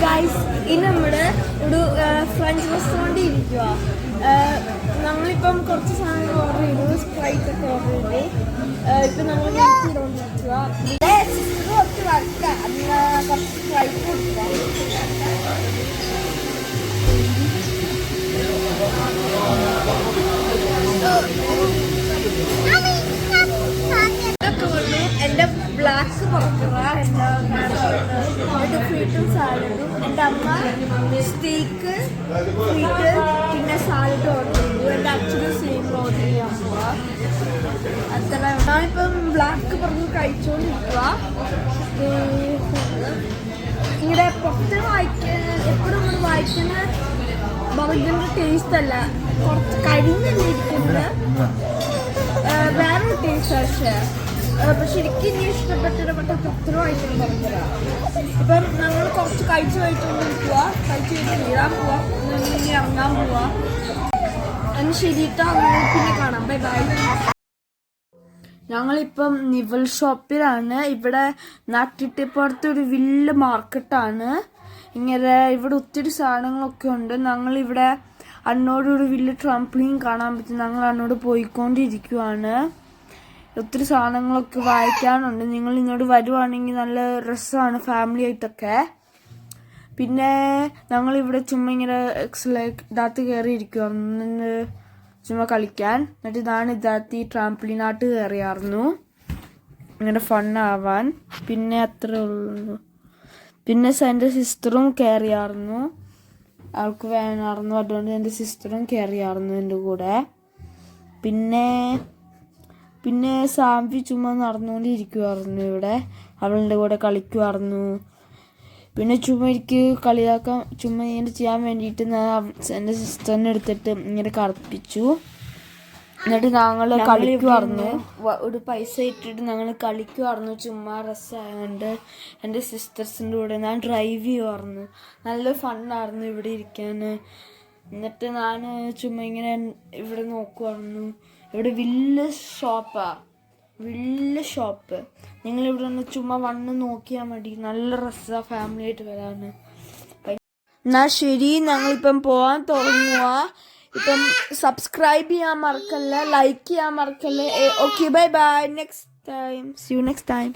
Guys ഇന്ന് നമ്മുടെ ഒരു ഫ്രഞ്ച് റെസ്റ്റോറൻറ്റിൽ ഇരിക്കുക. ഞങ്ങളിപ്പം കുറച്ച് സാധനങ്ങൾ ഓർഡർ ചെയ്തു, സ്പ്രൈറ്റ് ഒക്കെ ഓർഡർ ചെയ്തു. ഇപ്പം നമ്മൾ വെയിറ്റ് ചെയ്തുകൊണ്ടിരിക്കുക. കുറച്ച് വരക്ക അതിന് കുറച്ച് സ്പ്രൈറ്റ് കൊടുക്കുക. എൻ്റെ ബ്ലാക്ക് പുറത്തുക, എൻ്റെ ഫ്രീറ്റും സാലഡും. എൻ്റെ അമ്മ സ്റ്റേക്ക്, ഫ്രീറ്റ്, പിന്നെ സാലഡ് ഓർഡർ ചെയ്തു. എൻ്റെ അച്ഛനും സെയിം ഓർഡർ ചെയ്യാൻ പോവാ. അത്ര ഞാനിപ്പം ബ്ലാക്ക് പറഞ്ഞ് കഴിച്ചുകൊണ്ടിരിക്കുക. ഇങ്ങനെ പുറത്ത് എപ്പോഴും നമ്മൾ വായിക്കുന്ന ബർഗറിൻ്റെ ടേസ്റ്റ് അല്ല, കുറച്ച് കരിഞ്ഞല്ലേ ഇരിക്കുന്നത്, വേറൊരു ടേസ്റ്റ്. പക്ഷെ എനിക്ക് ഇനി ഇഷ്ടപ്പെട്ട പത്ര വായിക്കണം ബർഗറാണ്. ഇപ്പം ഞങ്ങൾ കുറച്ച് കഴിച്ചുകൊണ്ടിരിക്കുക. വീഴാൻ പോവാ, ഇനി ഇറങ്ങാൻ പോവാ. എന്ന് ശരിയിട്ടാ, പിന്നെ കാണാം. Bye bye. ഞങ്ങളിപ്പം നിവൽ ഷോപ്പിലാണ്. ഇവിടെ നാട്ടിട്ടിപ്പുറത്ത് ഒരു വലിയ മാർക്കറ്റാണ്. ഇങ്ങനെ ഇവിടെ ഒത്തിരി സാധനങ്ങളൊക്കെ ഉണ്ട്. ഞങ്ങളിവിടെ അന്നോട് ഒരു വലിയ ട്രാംപ്ലിൻ കാണാൻ പറ്റും. ഞങ്ങൾ അന്നോട് പോയിക്കൊണ്ടിരിക്കുവാണ്. ഒത്തിരി സാധനങ്ങളൊക്കെ വായിക്കാനുണ്ട്. നിങ്ങൾ ഇങ്ങോട്ട് വരുവാണെങ്കിൽ നല്ല രസമാണ് ഫാമിലി ആയിട്ടൊക്കെ. പിന്നെ ഞങ്ങളിവിടെ ചുമ്മാ ഇങ്ങനെ ഇതാത്ത് കയറി ഇരിക്കുവായിരുന്നു, ചുമ്മാ കളിക്കാൻ. എന്നിട്ട് ഞാൻ ഇതാത്തി ട്രാംപ്ലിനാട്ട് കയറിയായിരുന്നു, ഇങ്ങനെ ഫണ്ണാവാൻ. പിന്നെ അത്രേ ഉള്ളൂ. പിന്നെ എൻ്റെ സിസ്റ്ററും കയറിയായിരുന്നു, അവൾക്ക് വേണമായിരുന്നു. അതുകൊണ്ട് എൻ്റെ സിസ്റ്ററും കയറിയായിരുന്നു എൻ്റെ കൂടെ. പിന്നെ സാംവി ചുമ്മാ നടന്നുകൊണ്ടിരിക്കുമായിരുന്നു ഇവിടെ, അവളുടെ കൂടെ കളിക്കുമായിരുന്നു. പിന്നെ ചുമ്മാ എനിക്ക് കളിയാക്കാൻ ചുമ്മാ ഇങ്ങനെ ചെയ്യാൻ വേണ്ടിയിട്ട് ഞാൻ എൻ്റെ സിസ്റ്ററിനെ എടുത്തിട്ട് ഇങ്ങനെ കളിപ്പിച്ചു. എന്നിട്ട് ഞങ്ങൾ കളിക്കുമായിരുന്നു. ഒരു പൈസ ഇട്ടിട്ട് ഞങ്ങൾ കളിക്കുമായിരുന്നു ചുമ്മാ രസമായതുകൊണ്ട്. എൻ്റെ സിസ്റ്റേഴ്സിൻ്റെ കൂടെ ഞാൻ ഡ്രൈവ് ചെയ്യുമായിരുന്നു. നല്ല ഫണ്ണായിരുന്നു ഇവിടെ ഇരിക്കാൻ. എന്നിട്ട് ഞാൻ ചുമ്മാ ഇങ്ങനെ ഇവിടെ നോക്കുമായിരുന്നു. ഇവിടെ വലിയ ഷോപ്പ്. നിങ്ങളിവിടെ ഒന്ന് ചുമ്മാ വന്ന് നോക്കിയാൽ മതി. നല്ല രസമാണ് ഫാമിലി ആയിട്ട് വരാൻ. എന്നാ ശരി, ഞങ്ങളിപ്പം പോകാൻ തുടങ്ങുക. ഇപ്പം സബ്സ്ക്രൈബ് ചെയ്യാൻ മറക്കല്ലേ, ലൈക്ക് ചെയ്യാൻ മറക്കല്ലേ. Okay, bye bye. Next time, see you next time.